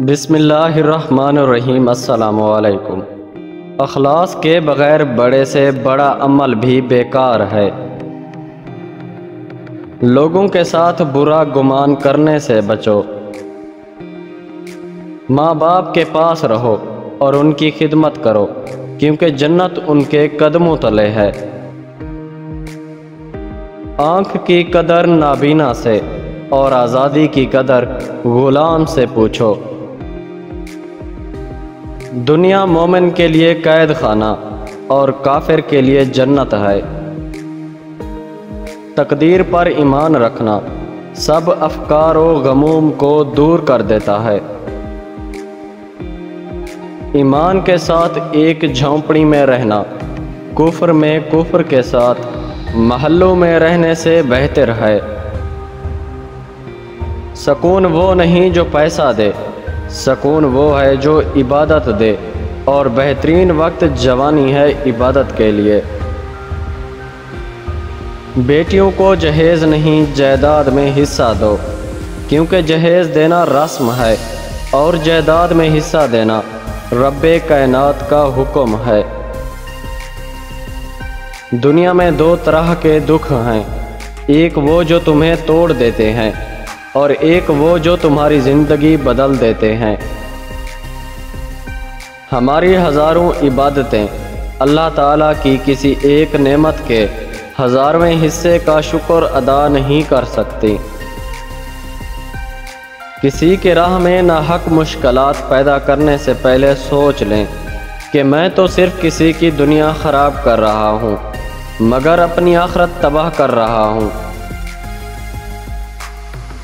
بسم اللہ الرحمن الرحیم۔ السلام علیکم۔ اخلاص کے بغیر بڑے سے بڑا عمل بھی بیکار ہے۔ لوگوں کے ساتھ برا گمان کرنے سے بچو۔ ماں باپ کے پاس رہو اور ان کی خدمت کرو، کیونکہ جنت ان کے قدموں تلے ہے۔ آنکھ کی قدر نابینا سے اور آزادی کی قدر غلام سے پوچھو۔ دنیا مومن کے لیے قید خانہ اور کافر کے لیے جنت ہے۔ تقدیر پر ایمان رکھنا سب افکار و غموم کو دور کر دیتا ہے۔ ایمان کے ساتھ ایک جھونپڑی میں رہنا کفر میں کفر کے ساتھ محلوں میں رہنے سے بہتر ہے۔ سکون وہ نہیں جو پیسہ دے، سکون وہ ہے جو عبادت دے، اور بہترین وقت جوانی ہے عبادت کے لیے۔ بیٹیوں کو جہیز نہیں جائیداد میں حصہ دو، کیونکہ جہیز دینا رسم ہے اور جائیداد میں حصہ دینا رب کائنات کا حکم ہے۔ دنیا میں دو طرح کے دکھ ہیں، ایک وہ جو تمہیں توڑ دیتے ہیں اور ایک وہ جو تمہاری زندگی بدل دیتے ہیں۔ ہماری ہزاروں عبادتیں اللہ تعالیٰ کی کسی ایک نعمت کے 1000ویں حصے کا شکر ادا نہیں کر سکتی۔ کسی کے راہ میں ناحق مشکلات پیدا کرنے سے پہلے سوچ لیں کہ میں تو صرف کسی کی دنیا خراب کر رہا ہوں، مگر اپنی آخرت تباہ کر رہا ہوں۔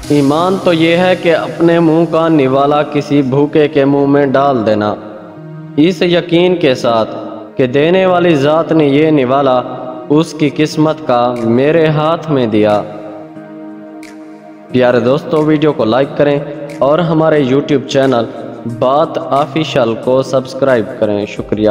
ایمان تو یہ ہے کہ اپنے منہ کا نوالا کسی بھوکے کے منہ میں ڈال دینا، اس یقین کے ساتھ کہ دینے والی ذات نے یہ نوالا اس کی قسمت کا میرے ہاتھ میں دیا۔ پیارے دوستو، ویڈیو کو لائک کریں اور ہمارے یوٹیوب چینل بات آفیشل کو سبسکرائب کریں۔ شکریہ۔